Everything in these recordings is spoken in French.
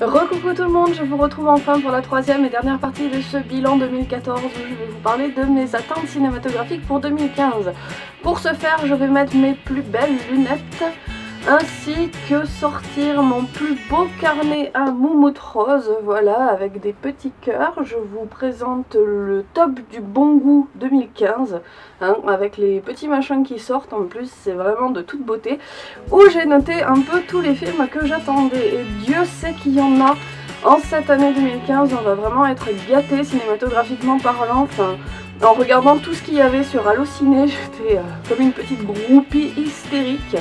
Recoucou tout le monde, je vous retrouve enfin pour la troisième et dernière partie de ce bilan 2014 où je vais vous parler de mes attentes cinématographiques pour 2015. Pour ce faire, je vais mettre mes plus belles lunettes ainsi que sortir mon plus beau carnet à moumoute rose, voilà, avec des petits cœurs. Je vous présente le top du bon goût 2015, hein, avec les petits machins qui sortent, en plus c'est vraiment de toute beauté, où j'ai noté un peu tous les films que j'attendais, et Dieu sait qu'il y en a. En cette année 2015, on va vraiment être gâtés cinématographiquement parlant, enfin... En regardant tout ce qu'il y avait sur Allociné, j'étais comme une petite groupie hystérique.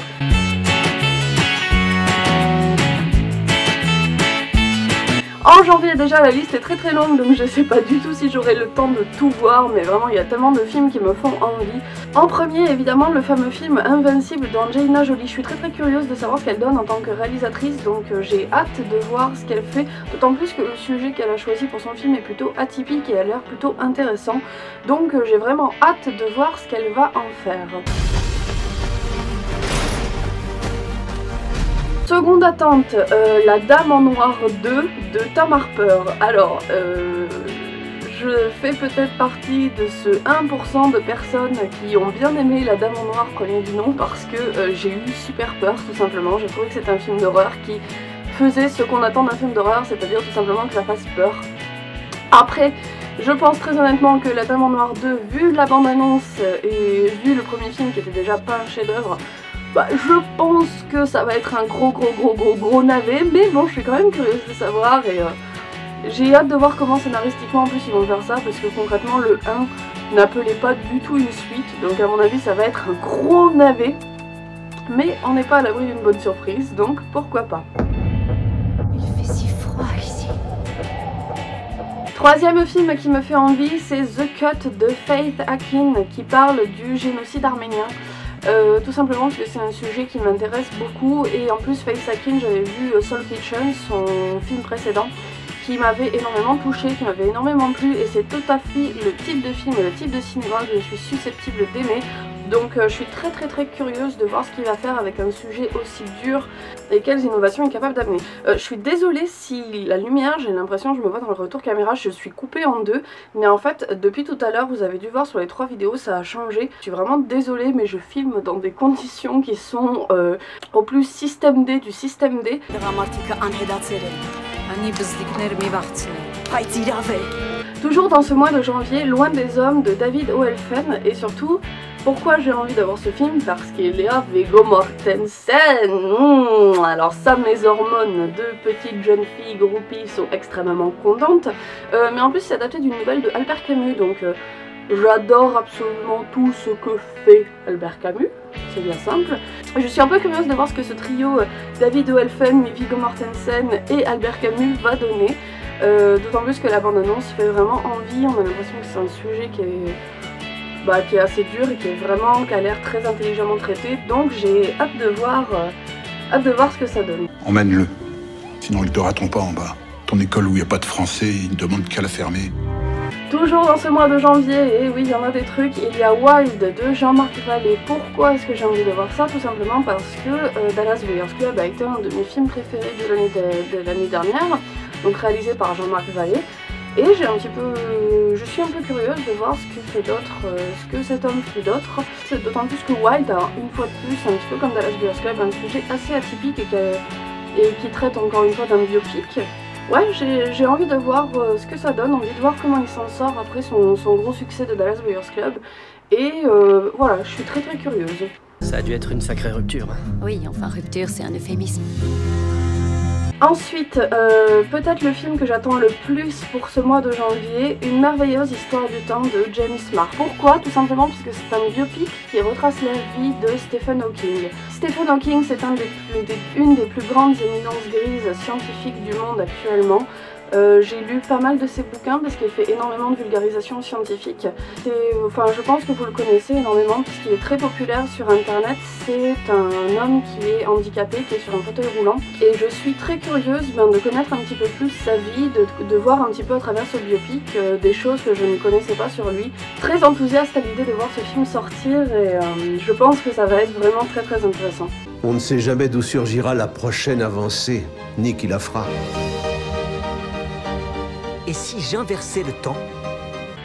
En janvier déjà la liste est très longue, donc je sais pas du tout si j'aurai le temps de tout voir, mais vraiment il y a tellement de films qui me font envie. En premier évidemment le fameux film Invincible d'Angelina Jolie. Je suis très curieuse de savoir ce qu'elle donne en tant que réalisatrice, donc j'ai hâte de voir ce qu'elle fait, d'autant plus que le sujet qu'elle a choisi pour son film est plutôt atypique et a l'air plutôt intéressant, donc j'ai vraiment hâte de voir ce qu'elle va en faire. Seconde attente, La Dame en Noir 2 de Tom Harper. Alors, je fais peut-être partie de ce 1% de personnes qui ont bien aimé La Dame en Noir premier du nom parce que j'ai eu super peur tout simplement. J'ai trouvé que c'était un film d'horreur qui faisait ce qu'on attend d'un film d'horreur, c'est-à-dire tout simplement que ça fasse peur. Après, je pense très honnêtement que La Dame en Noir 2, vu la bande-annonce et vu le premier film qui était déjà pas un chef-d'œuvre, bah, je pense que ça va être un gros navet, mais bon, je suis quand même curieuse de savoir et j'ai hâte de voir comment scénaristiquement en plus ils vont faire ça, parce que concrètement le 1 n'appelait pas du tout une suite, donc à mon avis ça va être un gros navet, mais on n'est pas à l'abri d'une bonne surprise, donc pourquoi pas. Il fait si froid ici. Troisième film qui me fait envie, c'est The Cut de Faith Akin, qui parle du génocide arménien. Tout simplement parce que c'est un sujet qui m'intéresse beaucoup, et en plus Faith Akin, j'avais vu Soul Kitchen, son film précédent, qui m'avait énormément touché, qui m'avait énormément plu, et c'est tout à fait le type de film et le type de cinéma que je suis susceptible d'aimer. Donc je suis très curieuse de voir ce qu'il va faire avec un sujet aussi dur et quelles innovations il est capable d'amener. Je suis désolée si la lumière, j'ai l'impression, je me vois dans le retour caméra, je suis coupée en deux, mais en fait depuis tout à l'heure, vous avez dû voir sur les 3 vidéos, ça a changé. Je suis vraiment désolée, mais je filme dans des conditions qui sont au plus système D du système D. Toujours dans ce mois de janvier, Loin des hommes de David Oelfen, et surtout, pourquoi j'ai envie d'avoir ce film? Parce qu'il y a Viggo Mortensen. Alors ça, mes hormones de petite jeune fille groupie sont extrêmement contentes, mais en plus c'est adapté d'une nouvelle de Albert Camus, donc j'adore absolument tout ce que fait Albert Camus, c'est bien simple. Je suis un peu curieuse de voir ce que ce trio David Oelfen, Viggo Mortensen et Albert Camus va donner. D'autant plus que la bande-annonce fait vraiment envie, on a l'impression que c'est un sujet qui est assez dur et qui a l'air très intelligemment traité, donc j'ai hâte de voir ce que ça donne. Emmène-le, sinon ils te rateront pas en bas. Ton école où il n'y a pas de français, ils ne demandent qu'à la fermer. Toujours dans ce mois de janvier, et oui il y en a des trucs, il y a Wild de Jean-Marc Vallée. Pourquoi est-ce que j'ai envie de voir ça? Tout simplement parce que Dallas Buyers Club a été un de mes films préférés de l'année dernière, donc réalisé par Jean-Marc Vallée, et je suis un peu curieuse de voir ce que fait d'autre, ce que cet homme fait d'autre. D'autant plus que Wild a une fois de plus, un petit peu comme Dallas Buyers Club, un sujet assez atypique et qui traite encore une fois d'un biopic. Ouais, j'ai envie de voir ce que ça donne, envie de voir comment il s'en sort après son gros succès de Dallas Buyers Club, et voilà, je suis très curieuse. Ça a dû être une sacrée rupture. Oui, enfin rupture c'est un euphémisme. Ensuite, peut-être le film que j'attends le plus pour ce mois de janvier, Une merveilleuse histoire du temps de James Marr. Pourquoi? Tout simplement parce que c'est un biopic qui retrace la vie de Stephen Hawking. Stephen Hawking, c'est une des plus grandes éminences grises scientifiques du monde actuellement. J'ai lu pas mal de ses bouquins parce qu'il fait énormément de vulgarisation scientifique. Je pense que vous le connaissez énormément puisqu'il est très populaire sur internet. C'est un homme qui est handicapé, qui est sur un fauteuil roulant. Et je suis très curieuse de connaître un petit peu plus sa vie, de voir un petit peu à travers ce biopic des choses que je ne connaissais pas sur lui. Très enthousiaste à l'idée de voir ce film sortir, et je pense que ça va être vraiment très intéressant. On ne sait jamais d'où surgira la prochaine avancée, ni qui la fera. Et si j'inversais le temps?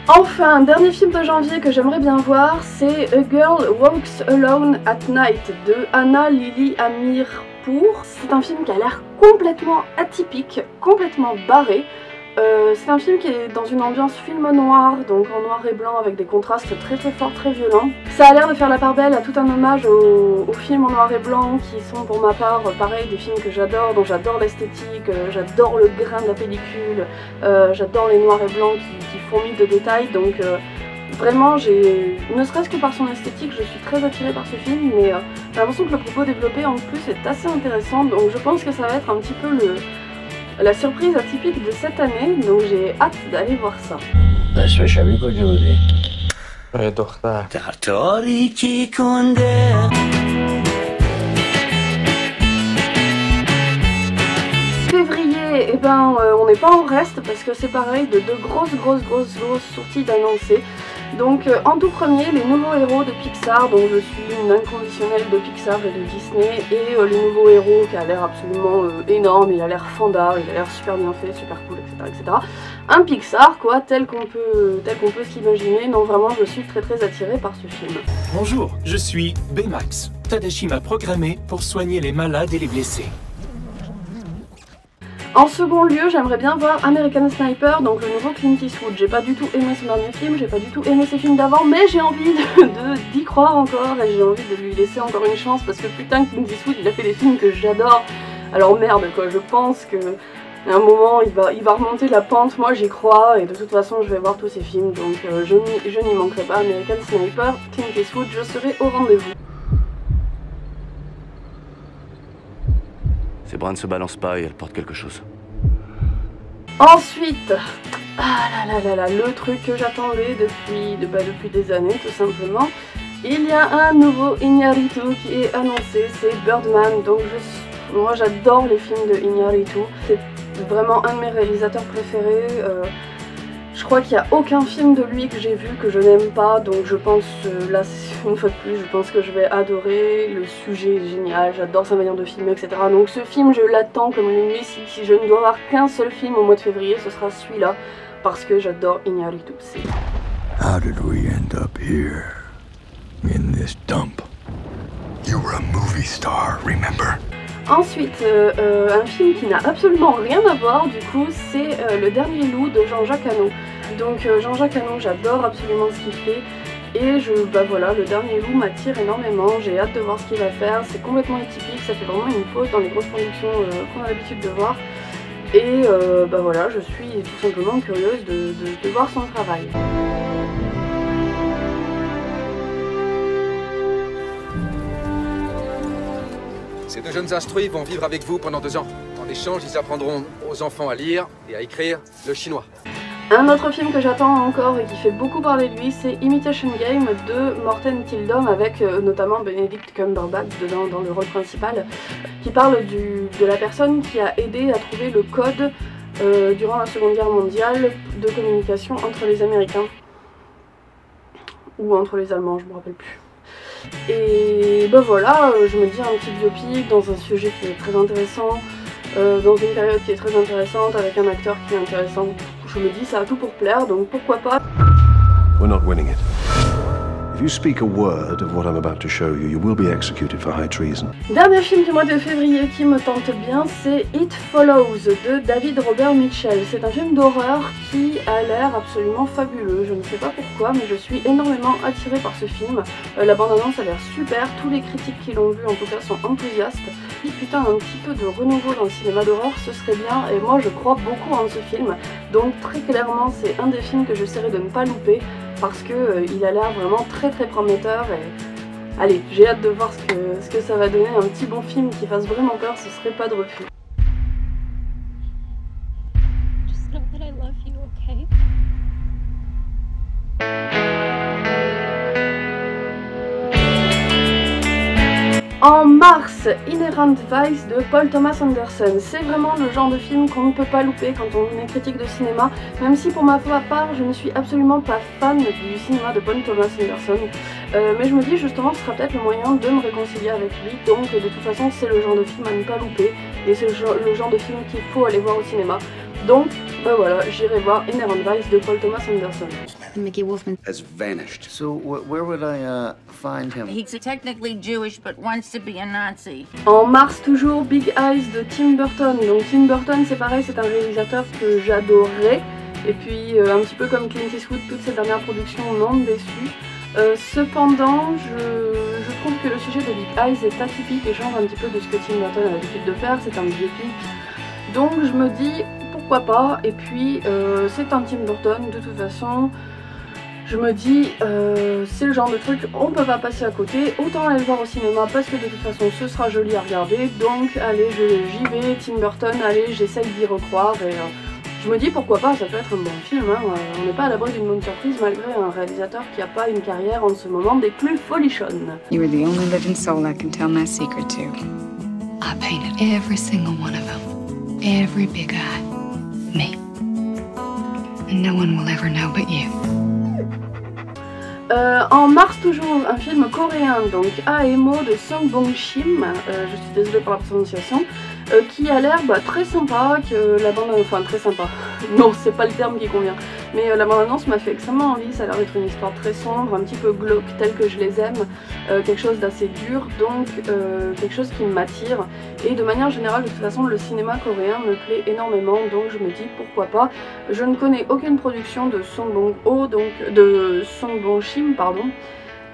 Enfin, un dernier film de janvier que j'aimerais bien voir, c'est A Girl Walks Alone at Night de Anna Lily Amirpour. C'est un film qui a l'air complètement atypique, complètement barré. C'est un film qui est dans une ambiance film noir, donc en noir et blanc avec des contrastes très forts, très violents. Ça a l'air de faire la part belle à tout un hommage aux films en noir et blanc qui sont pour ma part, pareil, des films que j'adore, dont j'adore l'esthétique, j'adore le grain de la pellicule, j'adore les noirs et blancs qui fourmillent de détails, donc vraiment, ne serait-ce que par son esthétique, je suis très attirée par ce film, mais j'ai l'impression que le propos développé en plus est assez intéressant, donc je pense que ça va être un petit peu la surprise atypique de cette année, donc j'ai hâte d'aller voir ça. Février, eh ben, on n'est pas en reste parce que c'est pareil, de grosses sorties d'annoncés. Donc en tout premier, les nouveaux héros de Pixar, donc je suis une inconditionnelle de Pixar et de Disney, et le nouveau héros qui a l'air absolument énorme, il a l'air fandard, il a l'air super bien fait, super cool, etc. Un Pixar quoi, tel qu'on peut s'imaginer. Non, vraiment je suis très attirée par ce film. Bonjour, je suis Baymax. Tadashi m'a programmé pour soigner les malades et les blessés. En second lieu, j'aimerais bien voir American Sniper, donc le nouveau Clint Eastwood. J'ai pas du tout aimé son dernier film, j'ai pas du tout aimé ses films d'avant, mais j'ai envie d'y croire encore et j'ai envie de lui laisser encore une chance parce que putain, Clint Eastwood il a fait des films que j'adore. Alors merde quoi, je pense que à un moment il va remonter la pente, moi j'y crois et de toute façon je vais voir tous ses films, donc je n'y manquerai pas. American Sniper, Clint Eastwood, je serai au rendez-vous. Ses bras ne se balancent pas et elle porte quelque chose. Ensuite, le truc que j'attendais depuis des années tout simplement, il y a un nouveau Iñárritu qui est annoncé, c'est Birdman, donc moi j'adore les films de Iñárritu, c'est vraiment un de mes réalisateurs préférés. Je crois qu'il n'y a aucun film de lui que j'ai vu que je n'aime pas, donc je pense, là une fois de plus, je pense que je vais adorer, le sujet est génial, j'adore sa manière de filmer, etc. Donc ce film, je l'attends comme une messie. Si je ne dois voir qu'un seul film au mois de février, ce sera celui-là, parce que j'adore Iñárritu. How did we end up here? In this dump? You were a movie star, remember? Ensuite, un film qui n'a absolument rien à voir du coup, c'est Le Dernier Loup de Jean-Jacques Hano. Donc Jean-Jacques Hano, j'adore absolument ce qu'il fait et voilà, Le Dernier Loup m'attire énormément, j'ai hâte de voir ce qu'il va faire, c'est complètement atypique, ça fait vraiment une pause dans les grosses productions qu'on a l'habitude de voir. Et voilà, je suis tout simplement curieuse de voir son travail. Ces deux jeunes instruits vont vivre avec vous pendant 2 ans. En échange, ils apprendront aux enfants à lire et à écrire le chinois. Un autre film que j'attends encore et qui fait beaucoup parler de lui, c'est Imitation Game de Morten Tyldum avec notamment Benedict Cumberbatch dedans dans le rôle principal, qui parle de la personne qui a aidé à trouver le code durant la Seconde Guerre mondiale de communication entre les Américains. Ou entre les Allemands, je me rappelle plus. Et voilà, je me dis un petit biopic dans un sujet qui est très intéressant, dans une période qui est très intéressante, avec un acteur qui est intéressant. Je me dis ça a tout pour plaire, donc pourquoi pas. We're not winning it. If you speak a word of what I'm about to show you, you will be executed for high treason. Dernier film du mois de février qui me tente bien, c'est It Follows de David Robert Mitchell. C'est un film d'horreur qui a l'air absolument fabuleux. Je ne sais pas pourquoi, mais je suis énormément attirée par ce film. La bande-annonce a l'air super, tous les critiques qui l'ont vu en tout cas sont enthousiastes. Et putain, un petit peu de renouveau dans le cinéma d'horreur, ce serait bien, et moi je crois beaucoup en ce film. Donc très clairement, c'est un des films que j'essaierai de ne pas louper, parce que il a l'air vraiment très prometteur et allez, j'ai hâte de voir ce que ça va donner. Un petit bon film qui fasse vraiment peur, ce serait pas de refus. Just know that I love you, okay? En mars, Inherent Vice de Paul Thomas Anderson. C'est vraiment le genre de film qu'on ne peut pas louper quand on est critique de cinéma, même si pour ma part je ne suis absolument pas fan du cinéma de Paul Thomas Anderson. Mais je me dis justement que ce sera peut-être le moyen de me réconcilier avec lui, donc de toute façon c'est le genre de film à ne pas louper, et c'est le genre de film qu'il faut aller voir au cinéma. Donc bah voilà, j'irai voir Inherent Vice de Paul Thomas Anderson. Mickey Wolfman has vanished. So where would I find him? He's technically Jewish but wants to be a Nazi. En mars toujours, Big Eyes de Tim Burton. Donc Tim Burton c'est pareil, c'est un réalisateur que j'adorais. Et puis un petit peu comme Clint Eastwood, toutes ses dernières productions m'ont déçu. Cependant, je trouve que le sujet de Big Eyes est atypique et change un petit peu de ce que Tim Burton a l'habitude de faire, c'est un biopic. Donc je me dis pourquoi pas, et puis c'est un Tim Burton de toute façon. Je me dis, c'est le genre de truc, on peut pas passer à côté, autant aller le voir au cinéma parce que de toute façon ce sera joli à regarder. Donc allez, j'y vais, Tim Burton, allez, j'essaye d'y recroire et je me dis pourquoi pas, ça peut être un bon film, hein. On n'est pas à l'abri d'une bonne surprise malgré un réalisateur qui n'a pas une carrière en ce moment des plus folichonnes. You are the only living soul I can tell my secret to. I painted every single one of them, every big eye, me, and no one will ever know but you. En mars toujours, un film coréen, donc Aemo de Song Bong-shim, je suis désolée pour la prononciation, qui a l'air très sympa, que la bande, enfin très sympa, non c'est pas le terme qui convient, mais la bande-annonce m'a fait extrêmement envie, ça a l'air d'être une histoire très sombre, un petit peu glauque telle que je les aime, quelque chose d'assez dur, donc quelque chose qui m'attire, et de manière générale de toute façon le cinéma coréen me plaît énormément, donc je me dis pourquoi pas. Je ne connais aucune production de Song Bong-ho, donc de Song Bong-shim, pardon.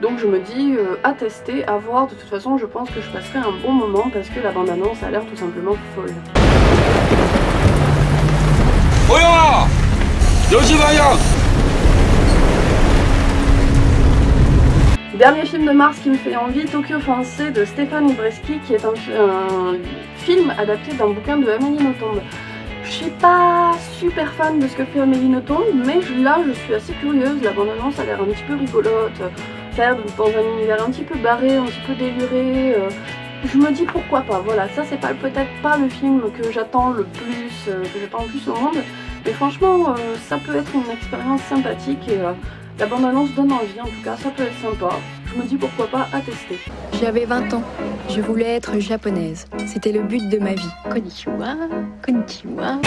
Donc je me dis à tester, à voir, de toute façon je pense que je passerai un bon moment parce que la bande-annonce a l'air tout simplement folle. Dernier film de mars qui me fait envie, Tokyo Fiancé de Stéphane Ibreski, qui est un film adapté d'un bouquin de Amélie Nothomb. Je suis pas super fan de ce que fait Amélie Nothomb, mais là je suis assez curieuse, la bande-annonce a l'air un petit peu rigolote, ça a l'air dans un univers un petit peu barré, un petit peu déluré, je me dis pourquoi pas, voilà, ça c'est peut-être pas le film que j'attends le plus, au monde, mais franchement ça peut être une expérience sympathique et la bande-annonce donne envie, en tout cas ça peut être sympa, je me dis pourquoi pas à tester. J'avais 20 ans, je voulais être japonaise, c'était le but de ma vie. Konnichiwa, konnichiwa.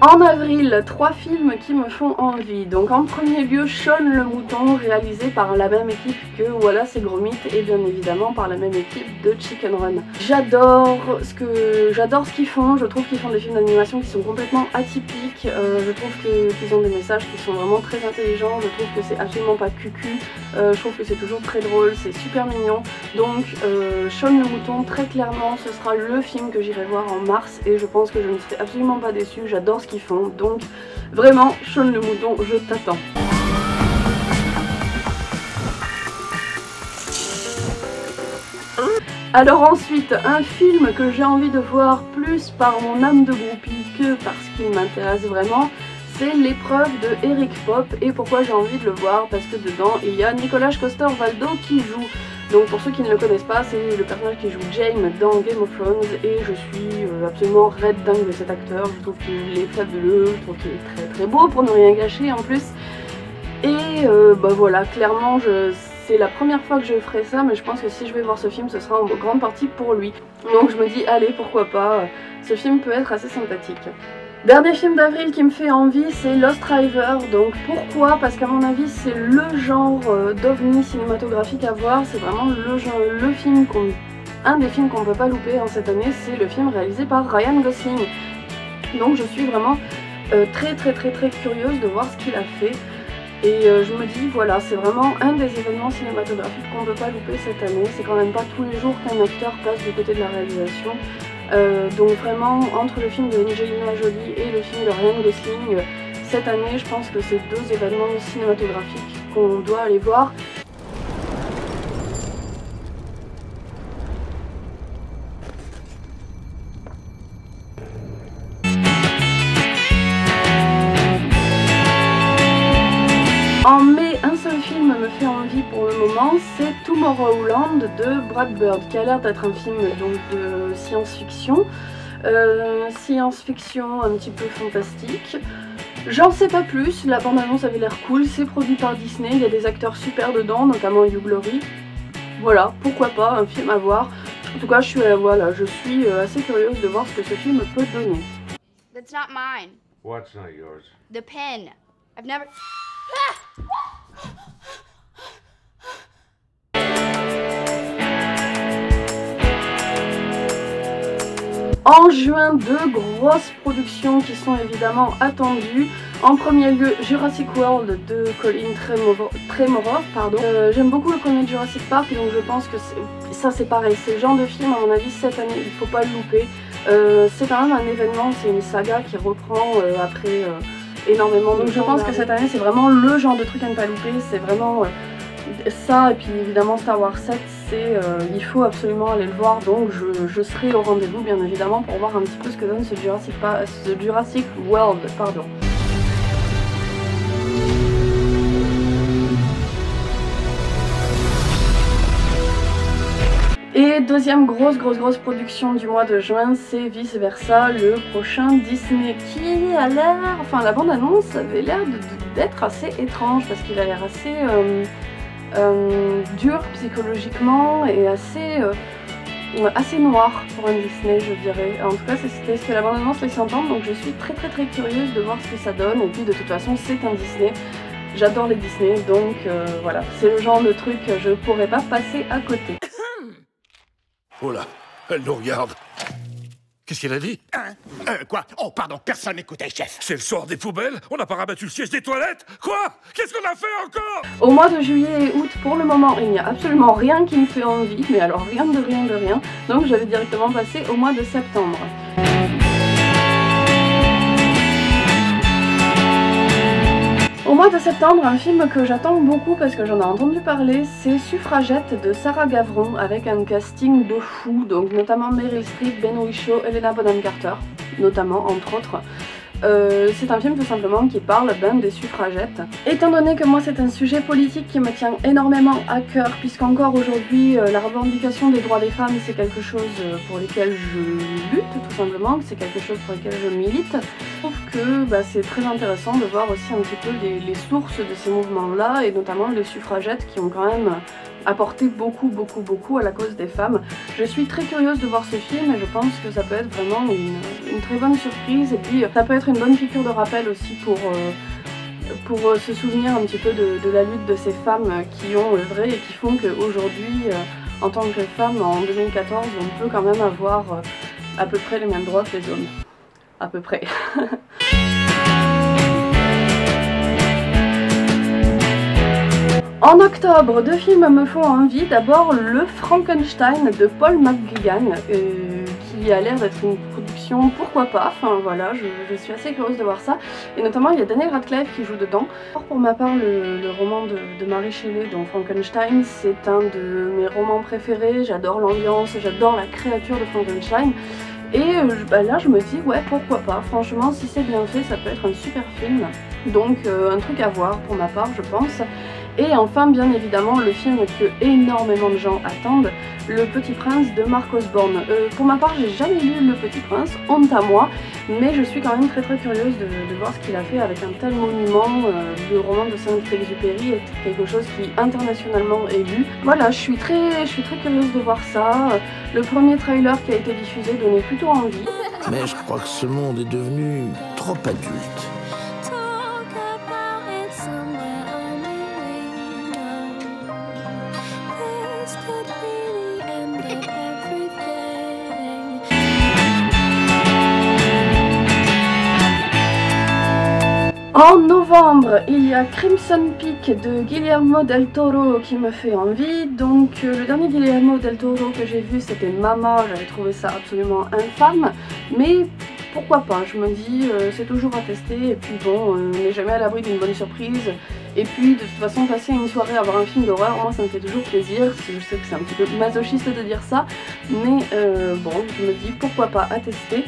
En avril, 3 films qui me font envie. Donc en premier lieu, Shaun le Mouton, réalisé par la même équipe que Wallace et Gromit et bien évidemment par la même équipe de Chicken Run. J'adore ce qu'ils font, je trouve qu'ils font des films d'animation qui sont complètement atypiques, je trouve qu'ils ont des messages qui sont vraiment très intelligents, je trouve que c'est absolument pas cucu, je trouve que c'est toujours très drôle, c'est super mignon. Donc Shaun le Mouton, très clairement, ce sera le film que j'irai voir en mars et je pense que je ne serai absolument pas déçue, j'adore ce qu'ils font, donc vraiment Shaun le Mouton, je t'attends. Alors ensuite, un film que j'ai envie de voir plus par mon âme de groupie que parce qu'il m'intéresse vraiment, c'est L'épreuve de Eric Pope. Et pourquoi j'ai envie de le voir? Parce que dedans il y a Nicolas Coster-Waldau qui joue. Donc pour ceux qui ne le connaissent pas, c'est le personnage qui joue Jaime dans Game of Thrones et je suis absolument red dingue de cet acteur, je trouve qu'il est fabuleux, je trouve qu'il est très très beau pour ne rien gâcher en plus. Et bah voilà, clairement c'est la première fois que je ferai ça, mais je pense que si je vais voir ce film, ce sera en grande partie pour lui. Donc je me dis allez, pourquoi pas, ce film peut être assez sympathique. Dernier film d'avril qui me fait envie, c'est Lost River. Donc pourquoi? Parce qu'à mon avis c'est le genre d'ovni cinématographique à voir, c'est vraiment un des films qu'on ne peut pas louper en cette année, c'est le film réalisé par Ryan Gosling. Donc je suis vraiment très curieuse de voir ce qu'il a fait. Et je me dis voilà, c'est vraiment un des événements cinématographiques qu'on ne peut pas louper cette année, c'est quand même pas tous les jours qu'un acteur passe du côté de la réalisation. Donc vraiment, entre le film de Angelina Jolie et le film de Ryan Gosling, cette année, je pense que c'est 2 événements cinématographiques qu'on doit aller voir. En mai, un seul film me fait envie pour le moment, c'est Tomorrowland de Brad Bird, qui a l'air d'être un film donc, de science-fiction. Science-fiction un petit peu fantastique. J'en sais pas plus, la bande-annonce avait l'air cool, c'est produit par Disney, il y a des acteurs super dedans, notamment Hugh Laurie. Voilà, pourquoi pas, un film à voir. En tout cas, voilà, je suis assez curieuse de voir ce que ce film peut donner. That's not mine. What's not yours? The pen. I've never... En juin, deux grosses productions qui sont évidemment attendues. En premier lieu, Jurassic World de Colin Trevorrow. J'aime beaucoup le premier Jurassic Park, donc je pense que ça c'est pareil. C'est le genre de film, à mon avis, cette année, il ne faut pas le louper. C'est quand même un événement, c'est une saga qui reprend après énormément de temps. Donc je pense que cette année, c'est vraiment le genre de truc à ne pas louper. C'est vraiment ça, et puis évidemment Star Wars 7, il faut absolument aller le voir, donc je serai au rendez-vous bien évidemment pour voir un petit peu ce que donne ce Jurassic World, pardon. Et deuxième grosse production du mois de juin, c'est Vice Versa, le prochain Disney, qui a l'air, enfin la bande-annonce avait l'air d'être assez étrange, parce qu'il a l'air assez dur psychologiquement et assez noir pour un Disney, je dirais. En tout cas, c'est ce que la bande-annonce laisse entendre, donc je suis très curieuse de voir ce que ça donne. Et puis de toute façon, c'est un Disney. J'adore les Disney, donc voilà, c'est le genre de truc que je pourrais pas passer à côté. Oh là, elle nous regarde. Qu'est-ce qu'elle a dit? Quoi? Oh, pardon, personne n'écoutait, chef. C'est le soir des poubelles? On n'a pas rabattu le siège des toilettes? Quoi? Qu'est-ce qu'on a fait encore? Au mois de juillet et août, pour le moment, il n'y a absolument rien qui me fait envie, mais alors rien de rien. Donc je vais directement passer au mois de septembre. Au mois de septembre, un film que j'attends beaucoup parce que j'en ai entendu parler, c'est Suffragette de Sarah Gavron, avec un casting de fou, donc notamment Meryl Streep, Ben Whishaw, Helena Bonham Carter, notamment, entre autres. C'est un film tout simplement qui parle des suffragettes. Étant donné que moi c'est un sujet politique qui me tient énormément à cœur, puisqu'encore aujourd'hui la revendication des droits des femmes c'est quelque chose pour lequel je lutte tout simplement, c'est quelque chose pour lequel je milite, je trouve que c'est très intéressant de voir aussi un petit peu les sources de ces mouvements là, et notamment les suffragettes qui ont quand même apporté beaucoup à la cause des femmes. Je suis très curieuse de voir ce film et je pense que ça peut être vraiment une très bonne surprise, et puis ça peut être une bonne piqûre de rappel aussi pour se souvenir un petit peu de la lutte de ces femmes qui ont œuvré et qui font qu'aujourd'hui, en tant que femme, en 2014, on peut quand même avoir à peu près les mêmes droits que les hommes. À peu près. En octobre, deux films me font envie. D'abord le Frankenstein de Paul McGuigan, qui a l'air d'être une production, pourquoi pas, enfin voilà, je suis assez curieuse de voir ça. Et notamment il y a Daniel Radcliffe qui joue dedans. Pour ma part, le roman de Mary Shelley, donc Frankenstein, c'est un de mes romans préférés. J'adore l'ambiance, j'adore la créature de Frankenstein. Et là je me dis ouais, pourquoi pas, franchement si c'est bien fait ça peut être un super film. Donc un truc à voir pour ma part je pense. Et enfin, bien évidemment, le film que énormément de gens attendent, Le Petit Prince de Mark Osborne. Pour ma part, j'ai jamais lu Le Petit Prince, honte à moi, mais je suis quand même très curieuse de voir ce qu'il a fait avec un tel monument. Le roman de Saint-Exupéry est quelque chose qui internationalement est lu. Voilà, je suis très curieuse de voir ça. Le premier trailer qui a été diffusé donnait plutôt envie. Mais je crois que ce monde est devenu trop adulte. En novembre, il y a Crimson Peak de Guillermo del Toro qui me fait envie. Donc le dernier Guillermo del Toro que j'ai vu c'était Mama, j'avais trouvé ça absolument infâme. Mais pourquoi pas, je me dis c'est toujours à tester et puis bon, on n'est jamais à l'abri d'une bonne surprise. Et puis de toute façon passer une soirée à voir un film d'horreur, moi ça me fait toujours plaisir. Je sais que c'est un petit peu masochiste de dire ça, mais bon, je me dis pourquoi pas à tester.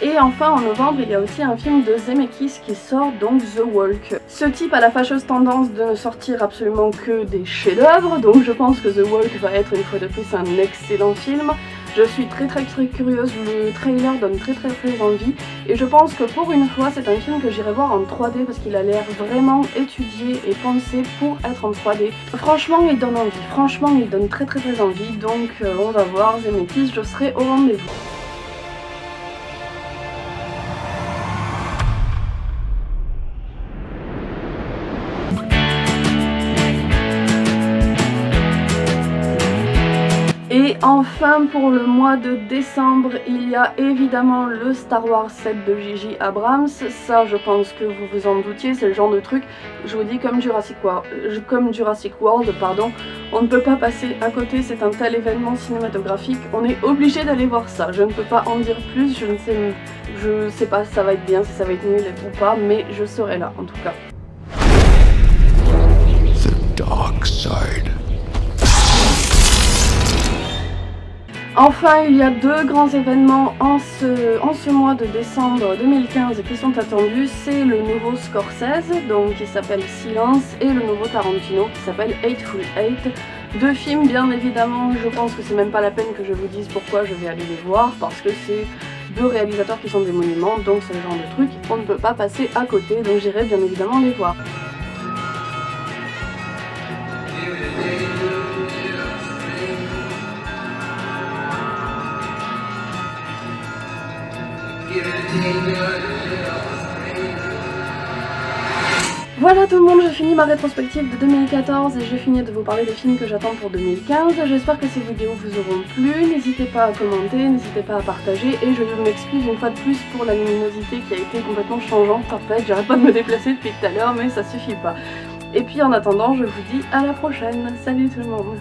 Et enfin en novembre il y a aussi un film de Zemeckis qui sort, donc The Walk. Ce type a la fâcheuse tendance de ne sortir absolument que des chefs-d'œuvre, donc je pense que The Walk va être une fois de plus un excellent film. Je suis très curieuse, le trailer donne très envie et je pense que pour une fois c'est un film que j'irai voir en 3D parce qu'il a l'air vraiment étudié et pensé pour être en 3D. Franchement il donne envie, franchement il donne très envie, donc on va voir Zemeckis, je serai au rendez-vous. Et enfin pour le mois de décembre, il y a évidemment le Star Wars 7 de J.J. Abrams. Ça je pense que vous vous en doutiez, c'est le genre de truc, je vous dis comme Jurassic World, pardon, on ne peut pas passer à côté, c'est un tel événement cinématographique, on est obligé d'aller voir ça. Je ne peux pas en dire plus, je sais pas si ça va être bien, si ça va être nul ou pas, mais je serai là en tout cas. The dark side. Enfin, il y a deux grands événements en ce mois de décembre 2015 qui sont attendus. C'est le nouveau Scorsese, donc qui s'appelle Silence, et le nouveau Tarantino qui s'appelle Hateful Eight. Deux films, bien évidemment, je pense que c'est même pas la peine que je vous dise pourquoi je vais aller les voir, parce que c'est deux réalisateurs qui sont des monuments, donc c'est le genre de truc qu'on ne peut pas passer à côté, donc j'irai bien évidemment les voir. Voilà tout le monde, j'ai fini ma rétrospective de 2014 et j'ai fini de vous parler des films que j'attends pour 2015. J'espère que ces vidéos vous auront plu, n'hésitez pas à commenter, n'hésitez pas à partager et je m'excuse une fois de plus pour la luminosité qui a été complètement changeante en fait. J'arrête pas de me déplacer depuis tout à l'heure mais ça suffit pas. Et puis en attendant, je vous dis à la prochaine. Salut tout le monde.